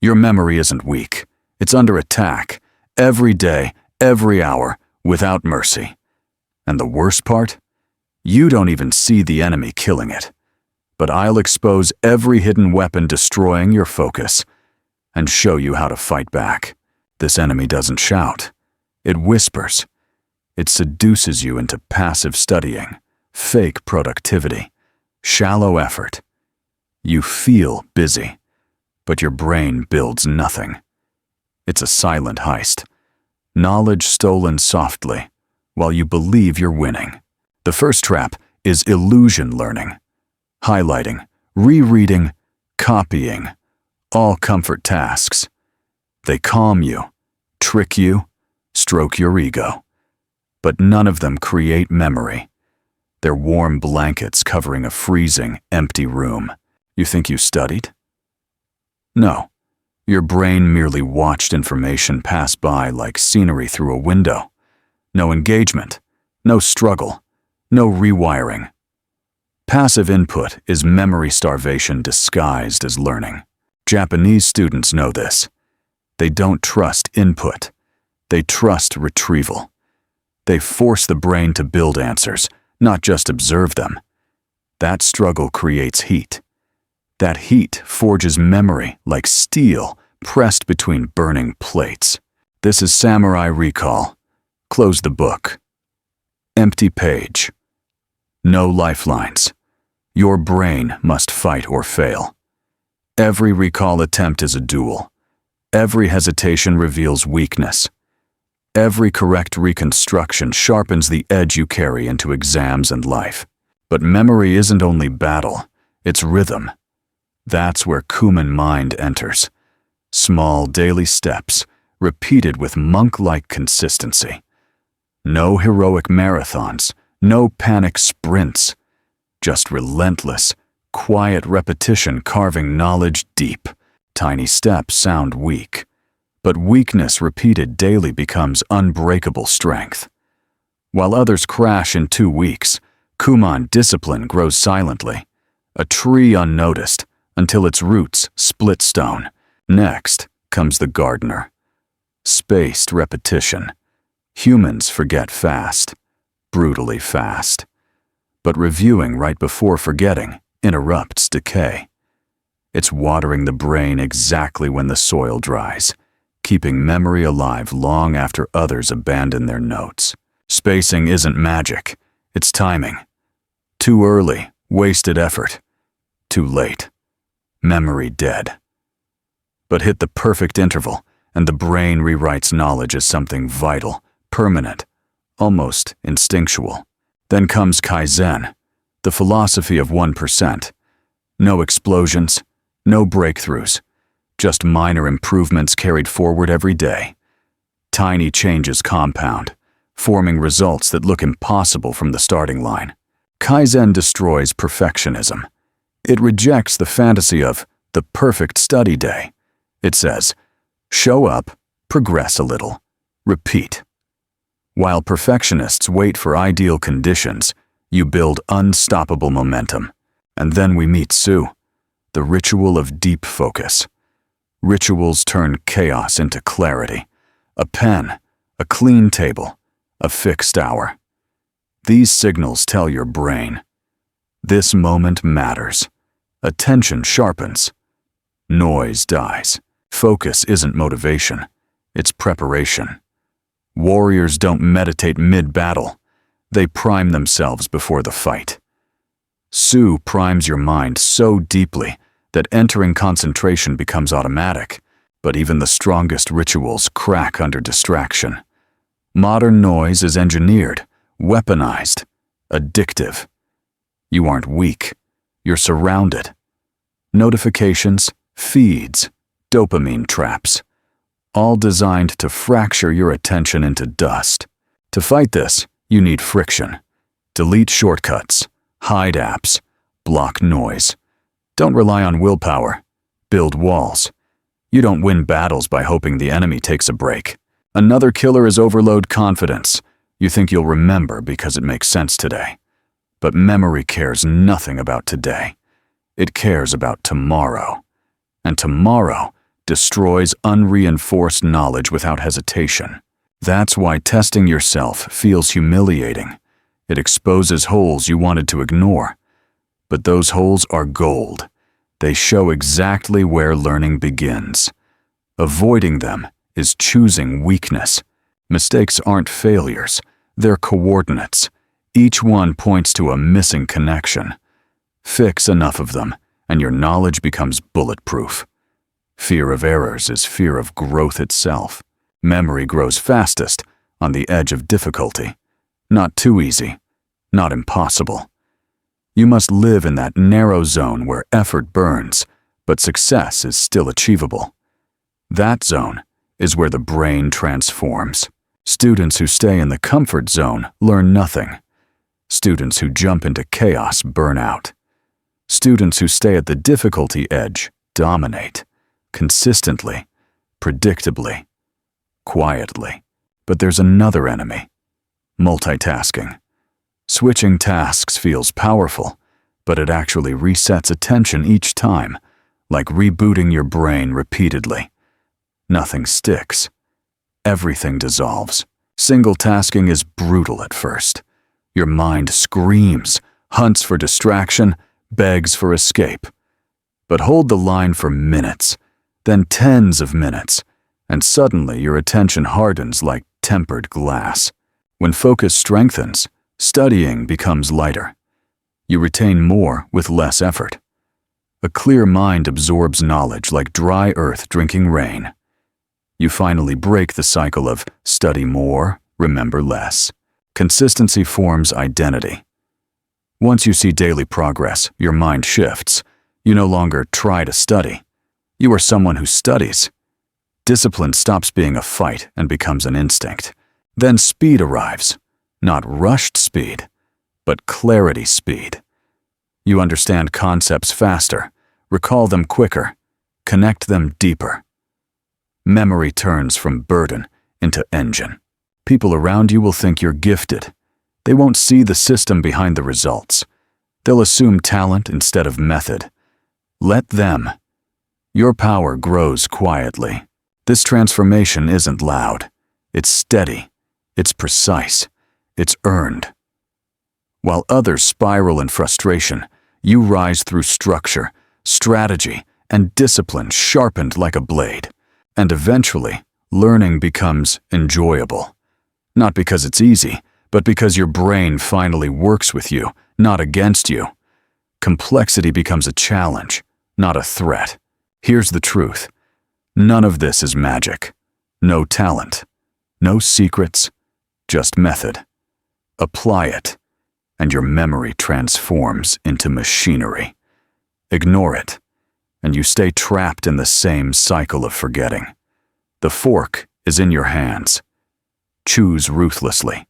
Your memory isn't weak. It's under attack, every day, every hour, without mercy. And the worst part? You don't even see the enemy killing it. But I'll expose every hidden weapon destroying your focus and show you how to fight back. This enemy doesn't shout. It whispers. It seduces you into passive studying, fake productivity, shallow effort. You feel busy, but your brain builds nothing. It's a silent heist. Knowledge stolen softly, while you believe you're winning. The first trap is illusion learning. Highlighting, rereading, copying, all comfort tasks. They calm you, trick you, stroke your ego. But none of them create memory. They're warm blankets covering a freezing, empty room. You think you studied? No. Your brain merely watched information pass by like scenery through a window. No engagement, no struggle, no rewiring. Passive input is memory starvation disguised as learning. Japanese students know this. They don't trust input. They trust retrieval. They force the brain to build answers, not just observe them. That struggle creates heat. That heat forges memory like steel pressed between burning plates. This is samurai recall. Close the book. Empty page. No lifelines. Your brain must fight or fail. Every recall attempt is a duel. Every hesitation reveals weakness. Every correct reconstruction sharpens the edge you carry into exams and life. But memory isn't only battle, it's rhythm. That's where Kuman mind enters. Small daily steps, repeated with monk-like consistency. No heroic marathons, no panic sprints. Just relentless, quiet repetition carving knowledge deep. Tiny steps sound weak, but weakness repeated daily becomes unbreakable strength. While others crash in 2 weeks, Kuman discipline grows silently, a tree unnoticed until its roots split stone. Next comes the gardener. Spaced repetition. Humans forget fast, brutally fast. But reviewing right before forgetting interrupts decay. It's watering the brain exactly when the soil dries, keeping memory alive long after others abandon their notes. Spacing isn't magic, it's timing. Too early, wasted effort. Too late, memory dead. But hit the perfect interval, and the brain rewrites knowledge as something vital, permanent, almost instinctual. Then comes Kaizen, the philosophy of 1%. No explosions, no breakthroughs, just minor improvements carried forward every day. Tiny changes compound, forming results that look impossible from the starting line. Kaizen destroys perfectionism. It rejects the fantasy of the perfect study day. It says, show up, progress a little, repeat. While perfectionists wait for ideal conditions, you build unstoppable momentum. And then we meet Su, the ritual of deep focus. Rituals turn chaos into clarity. A pen, a clean table, a fixed hour. These signals tell your brain, this moment matters. Attention sharpens. Noise dies. Focus isn't motivation, it's preparation. Warriors don't meditate mid-battle. They prime themselves before the fight. Su primes your mind so deeply that entering concentration becomes automatic, but even the strongest rituals crack under distraction. Modern noise is engineered, weaponized, addictive. You aren't weak, you're surrounded. Notifications, feeds, dopamine traps, all designed to fracture your attention into dust. To fight this, you need friction. Delete shortcuts, hide apps, block noise. Don't rely on willpower. Build walls. You don't win battles by hoping the enemy takes a break. Another killer is overload confidence. You think you'll remember because it makes sense today. But memory cares nothing about today. It cares about tomorrow. And tomorrow destroys unreinforced knowledge without hesitation. That's why testing yourself feels humiliating. It exposes holes you wanted to ignore. But those holes are gold. They show exactly where learning begins. Avoiding them is choosing weakness. Mistakes aren't failures, they're coordinates. Each one points to a missing connection. Fix enough of them, and your knowledge becomes bulletproof. Fear of errors is fear of growth itself. Memory grows fastest on the edge of difficulty. Not too easy, not impossible. You must live in that narrow zone where effort burns, but success is still achievable. That zone is where the brain transforms. Students who stay in the comfort zone learn nothing. Students who jump into chaos burn out. Students who stay at the difficulty edge dominate, consistently, predictably, quietly. But there's another enemy: multitasking. Switching tasks feels powerful, but it actually resets attention each time, like rebooting your brain repeatedly. Nothing sticks. Everything dissolves. Single tasking is brutal at first. Your mind screams, hunts for distraction, begs for escape. But hold the line for minutes, then tens of minutes, and suddenly your attention hardens like tempered glass. When focus strengthens, studying becomes lighter. You retain more with less effort. A clear mind absorbs knowledge like dry earth drinking rain. You finally break the cycle of study more, remember less. Consistency forms identity. Once you see daily progress, your mind shifts. You no longer try to study. You are someone who studies. Discipline stops being a fight and becomes an instinct. Then speed arrives. Not rushed speed, but clarity speed. You understand concepts faster, recall them quicker, connect them deeper. Memory turns from burden into engine. People around you will think you're gifted. They won't see the system behind the results. They'll assume talent instead of method. Let them. Your power grows quietly. This transformation isn't loud. It's steady. It's precise. It's earned. While others spiral in frustration, you rise through structure, strategy, and discipline sharpened like a blade. And eventually, learning becomes enjoyable. Not because it's easy, but because your brain finally works with you, not against you. Complexity becomes a challenge, not a threat. Here's the truth. None of this is magic. No talent. No secrets. Just method. Apply it, and your memory transforms into machinery. Ignore it, and you stay trapped in the same cycle of forgetting. The fork is in your hands. Choose ruthlessly.